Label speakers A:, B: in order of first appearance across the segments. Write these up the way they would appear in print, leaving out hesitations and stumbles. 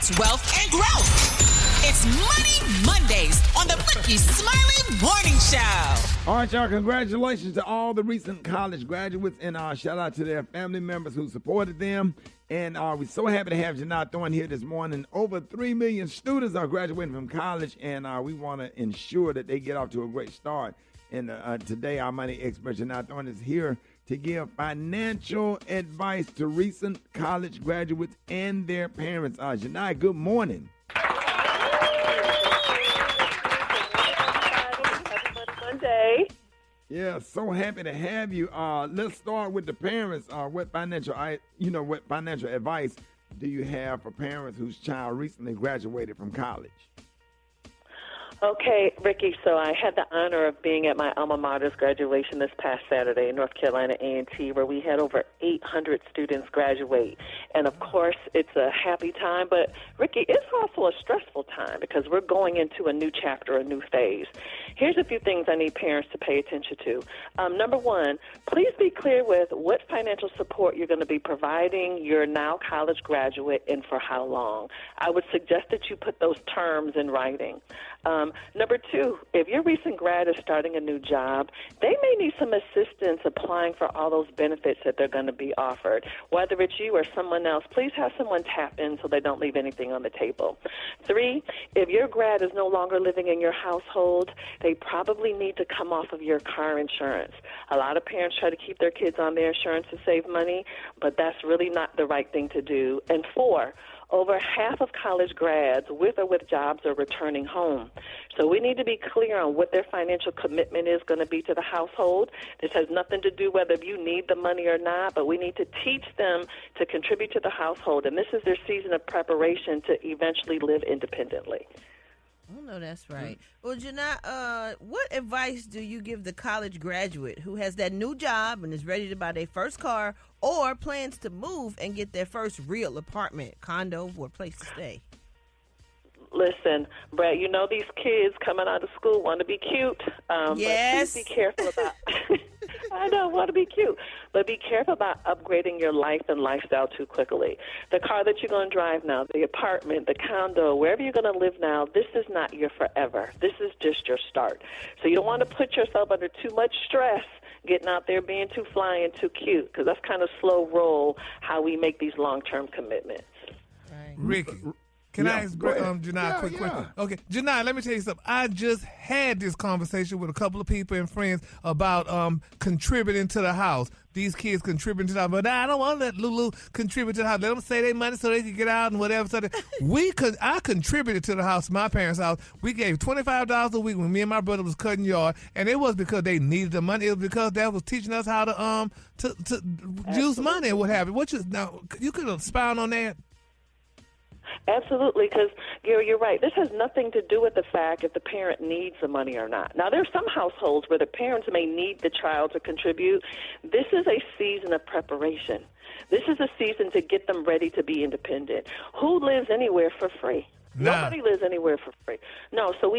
A: business, wealth, and growth. It's Money Mondays on the Rickey Smiley Morning Show.
B: All right, y'all, congratulations to all the recent college graduates, and shout out to their family members who supported them. And we're so happy to have Jini Thornton here this morning. Over 3 million students are graduating from college, and we want to ensure that they get off to a great start. And today, our money expert, Jini Thornton, is here to give financial advice to recent college graduates and their parents. Jini, good morning.
C: Monday.
B: Yeah, so happy to have you. Let's start with the parents. What financial advice do you have for parents whose child recently graduated from college?
C: Okay, Rickey, so I had the honor of being at my alma mater's graduation this past Saturday in North Carolina A&T, where we had over 800 students graduate. And, of course, it's a happy time, but, Rickey, it's also a stressful time because we're going into a new chapter, a new phase. Here's a few things I need parents to pay attention to. Number one, please be clear with what financial support you're going to be providing your now college graduate and for how long. I would suggest that you put those terms in writing. Number two, if your recent grad is starting a new job, they may need some assistance applying for all those benefits that they're going to be offered. Whether it's you or someone else, please have someone tap in so they don't leave anything on the table. Three, if your grad is no longer living in your household, they probably need to come off of your car insurance. A lot of parents try to keep their kids on their insurance to save money, but that's really not the right thing to do. And four, over half of college grads, with or with jobs, are returning home. So we need to be clear on what their financial commitment is going to be to the household. This has nothing to do whether you need the money or not, but we need to teach them to contribute to the household. And this is their season of preparation to eventually live independently.
D: Oh, no, that's right. Well, Jini, what advice do you give the college graduate who has that new job and is ready to buy their first car or plans to move and get their first real apartment, condo, or place to stay?
C: Listen, Brett, you know these kids coming out of school want to be cute.
D: Yes.
C: But please be careful about I know, want to be cute. But be careful about upgrading your life and lifestyle too quickly. The car that you're going to drive now, the apartment, the condo, wherever you're going to live now, this is not your forever. This is just your start. So you don't want to put yourself under too much stress getting out there being too fly and too cute, because that's kind of slow roll how we make these long-term commitments.
D: Right.
E: Rickey, can I ask Jini a quick question? Okay, Jini, let me tell you something. I just had this conversation with a couple of people and friends about contributing to the house. These kids contributing to the house, but I don't want to let Lulu contribute to the house. Let them save their money so they can get out and whatever. So I contributed to the house, my parents' house. We gave $25 a week when me and my brother was cutting yard, and it was because they needed the money. It was because that was teaching us how to use money and what have you. Now you could expound on that.
C: Absolutely, because you're right. This has nothing to do with the fact if the parent needs the money or not. Now, there are some households where the parents may need the child to contribute. This is a season of preparation. This is a season to get them ready to be independent. Who lives anywhere for free? Nobody lives anywhere for free. No, so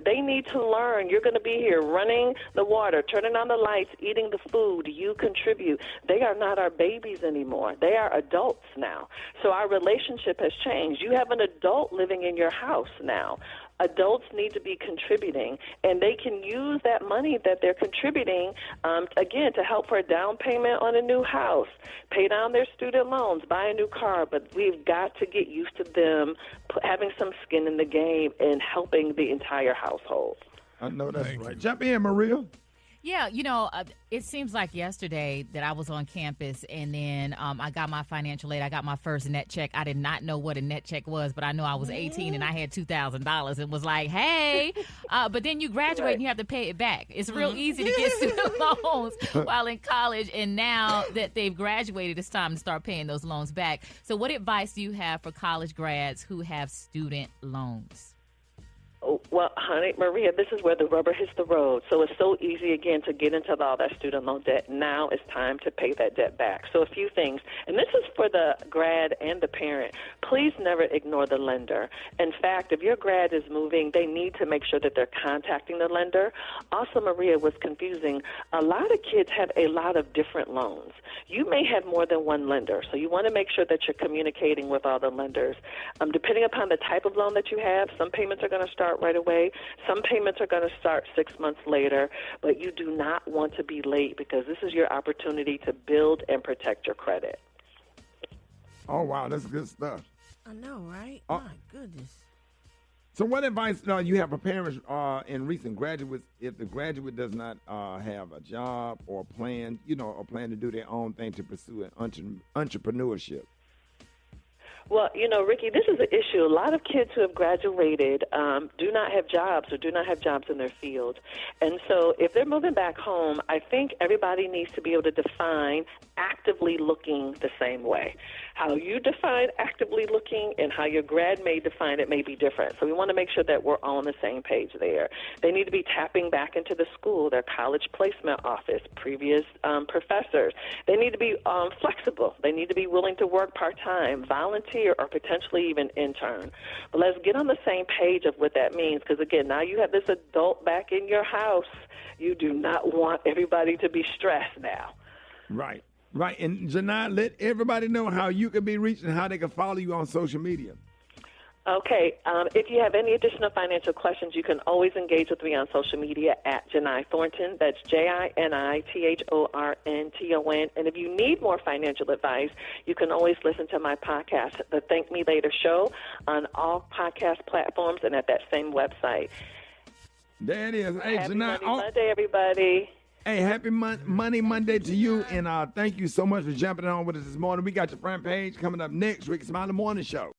C: they need to learn. You're going to be here running the water, turning on the lights, eating the food. You contribute. They are not our babies anymore. They are adults now. So our relationship has changed. You have an adult living in your house now. Adults need to be contributing, and they can use that money that they're contributing, again, to help for a down payment on a new house, pay down their student loans, buy a new car. But we've got to get used to them having some skin in the game and helping the entire household.
B: I know that's right. Jump in, Maria.
F: Yeah, it seems like yesterday that I was on campus, and then I got my financial aid. I got my first net check. I did not know what a net check was, but I know I was 18 and I had $2,000 and was like, hey. But then you graduate and you have to pay it back. It's real easy to get student loans while in college, and now that they've graduated, it's time to start paying those loans back. So what advice do you have for college grads who have student loans?
C: Well, honey, Maria, this is where the rubber hits the road. So it's so easy, again, to get into all that student loan debt. Now it's time to pay that debt back. So a few things, and this is for the grad and the parent. Please never ignore the lender. In fact, if your grad is moving, they need to make sure that they're contacting the lender. Also, Maria, was confusing. A lot of kids have a lot of different loans. You may have more than one lender, so you want to make sure that you're communicating with all the lenders. Depending upon the type of loan that you have, some payments are going to start right away. Some payments are going to start 6 months later, but you do not want to be late because this is your opportunity to build and protect your credit.
B: Oh, wow, that's good stuff.
D: I know, right? My goodness.
B: So what advice you have for parents and recent graduates if the graduate does not have a job or plan, or plan to do their own thing to pursue an entrepreneurship?
C: Well, Ricky, this is an issue. A lot of kids who have graduated do not have jobs or do not have jobs in their field. And so if they're moving back home, I think everybody needs to be able to define actively looking the same way. How you define actively looking and how your grad may define it may be different. So we want to make sure that we're all on the same page there. They need to be tapping back into the school, their college placement office, previous professors. They need to be flexible. They need to be willing to work part-time, volunteer, or potentially even intern. But let's get on the same page of what that means because, again, now you have this adult back in your house. You do not want everybody to be stressed now.
B: Right. Right. And, Jini, let everybody know how you can be reached and how they can follow you on social media.
C: Okay. If you have any additional financial questions, you can always engage with me on social media at Jini Thornton. That's JiniThornton. And if you need more financial advice, you can always listen to my podcast, The Thank Me Later Show, on all podcast platforms and at that same website.
B: There it is. Hey,
C: Happy
B: Jini.
C: Monday, everybody.
B: Hey, happy Money Monday to you, and thank you so much for jumping on with us this morning. We got your front page coming up next, Rickey Smiley Morning Show.